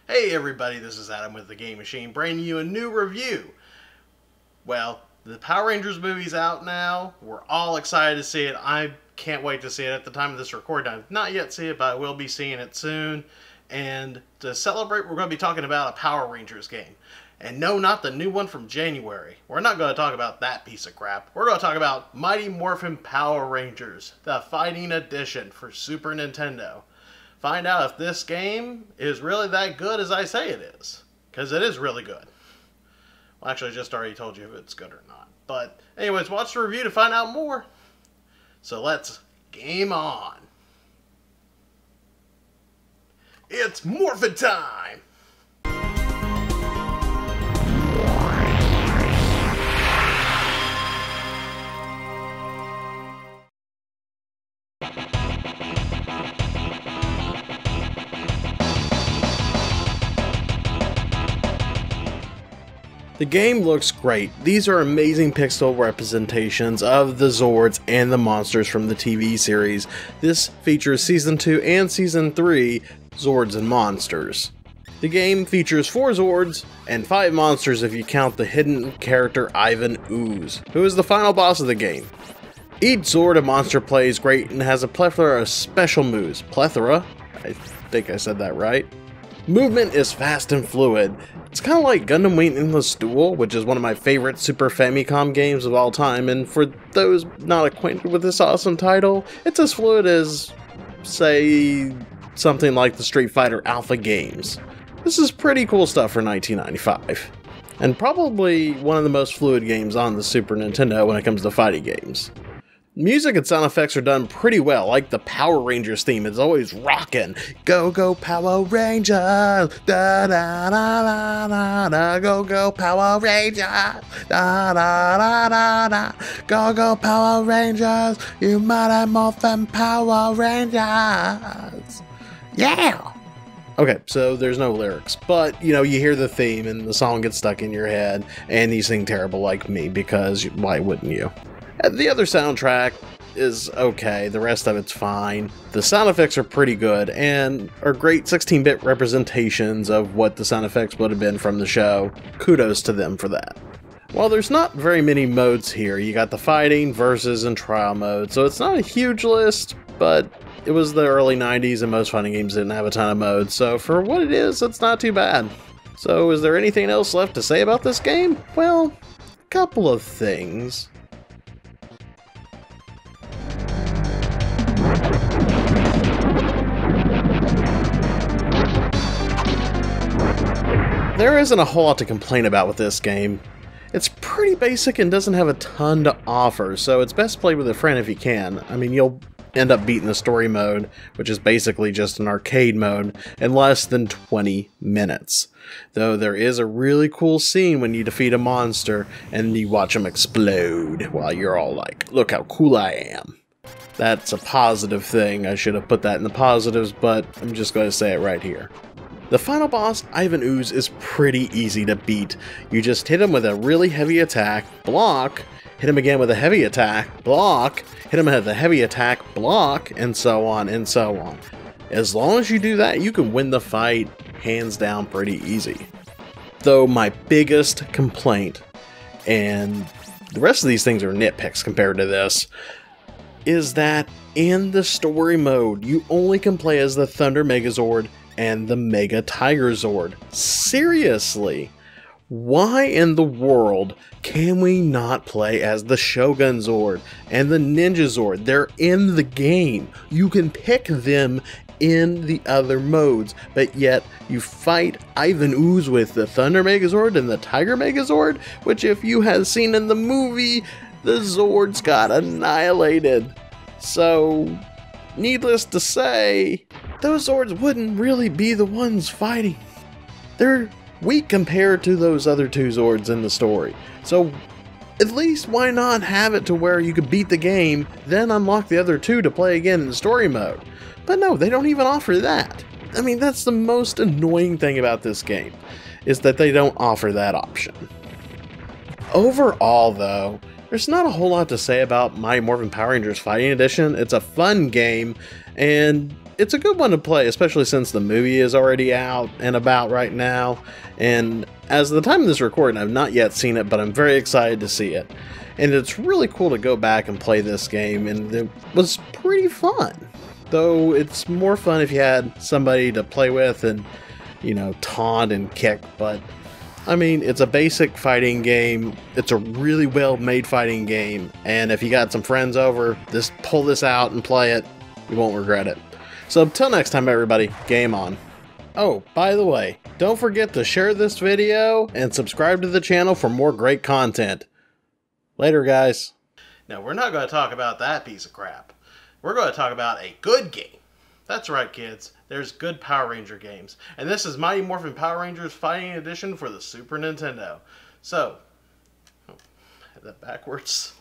Hey everybody, this is Adam with the Game Machine, bringing you a new review. Well, the Power Rangers movie's out now. We're all excited to see it. I can't wait to see it. At the time of this recording, I've not yet seen it, but I will be seeing it soon. And to celebrate, we're going to be talking about a Power Rangers game. And no, not the new one from January. We're not going to talk about that piece of crap. We're going to talk about Mighty Morphin Power Rangers, the Fighting Edition for Super Nintendo. Find out if this game is really that good as I say it is. Because it is really good. Well, actually, I just already told you if it's good or not. But anyways, watch the review to find out more. So let's game on. It's Morphin time! The game looks great. These are amazing pixel representations of the Zords and the monsters from the TV series. This features Season 2 and Season 3 Zords and Monsters. The game features 4 Zords and 5 monsters if you count the hidden character Ivan Ooze, who is the final boss of the game. Each Zord and monster plays great and has a plethora of special moves. Plethora? I think I said that right. Movement is fast and fluid. It's kind of like Gundam Wing Endless Duel, which is one of my favorite Super Famicom games of all time, and for those not acquainted with this awesome title, it's as fluid as, say, something like the Street Fighter Alpha games. This is pretty cool stuff for 1995, and probably one of the most fluid games on the Super Nintendo when it comes to fighting games. Music and sound effects are done pretty well, like the Power Rangers theme is always rockin'. Go go Power Rangers, da da da da da da, go go Power Rangers, da da da da da, go go Power Rangers, you Mighty Morphin Power Rangers. Yeah! Okay, so there's no lyrics, but, you hear the theme and the song gets stuck in your head, and you sing terrible like me, because why wouldn't you? The other soundtrack is okay, the rest of it's fine. The sound effects are pretty good, and are great 16-bit representations of what the sound effects would have been from the show. Kudos to them for that. While there's not very many modes here, you got the fighting, versus, and trial mode, so it's not a huge list, but it was the early 90s and most fighting games didn't have a ton of modes, so for what it is, it's not too bad. So is there anything else left to say about this game? Well, a couple of things. There isn't a whole lot to complain about with this game. It's pretty basic and doesn't have a ton to offer, so it's best played with a friend if you can. I mean, you'll end up beating the story mode, which is basically just an arcade mode, in less than 20 minutes. Though there is a really cool scene when you defeat a monster and you watch them explode while you're all like, look how cool I am. That's a positive thing. I should have put that in the positives, but I'm just going to say it right here. The final boss, Ivan Ooze, is pretty easy to beat. You just hit him with a really heavy attack, block, hit him again with a heavy attack, block, hit him with a heavy attack, block, and so on and so on. As long as you do that, you can win the fight hands down pretty easy. Though my biggest complaint, and the rest of these things are nitpicks compared to this, is that in the story mode, you only can play as the Thunder Megazord and the Mega Tiger Zord. Seriously, why in the world can we not play as the Shogun Zord and the Ninja Zord? They're in the game. You can pick them in the other modes, but yet you fight Ivan Ooze with the Thunder Megazord and the Tiger Megazord, which if you had seen in the movie, the Zords got annihilated. So, needless to say, those Zords wouldn't really be the ones fighting. They're weak compared to those other 2 Zords in the story. So, at least why not have it to where you could beat the game, then unlock the other 2 to play again in the story mode. But no, they don't even offer that. I mean, that's the most annoying thing about this game, is that they don't offer that option. Overall, though, there's not a whole lot to say about Mighty Morphin Power Rangers Fighting Edition. It's a fun game, and it's a good one to play, especially since the movie is already out and about right now. And as of the time of this recording, I've not yet seen it, but I'm very excited to see it. And it's really cool to go back and play this game, and it was pretty fun. Though it's more fun if you had somebody to play with and, you know, taunt and kick, but I mean, it's a basic fighting game. It's a really well-made fighting game, and if you got some friends over, just pull this out and play it. You won't regret it. So until next time, everybody, game on. Oh, by the way, don't forget to share this video and subscribe to the channel for more great content. Later, guys. Now, we're not going to talk about that piece of crap. We're going to talk about a good game. That's right, kids. There's good Power Ranger games. And this is Mighty Morphin Power Rangers Fighting Edition for the Super Nintendo. So, oh, I had that backwards.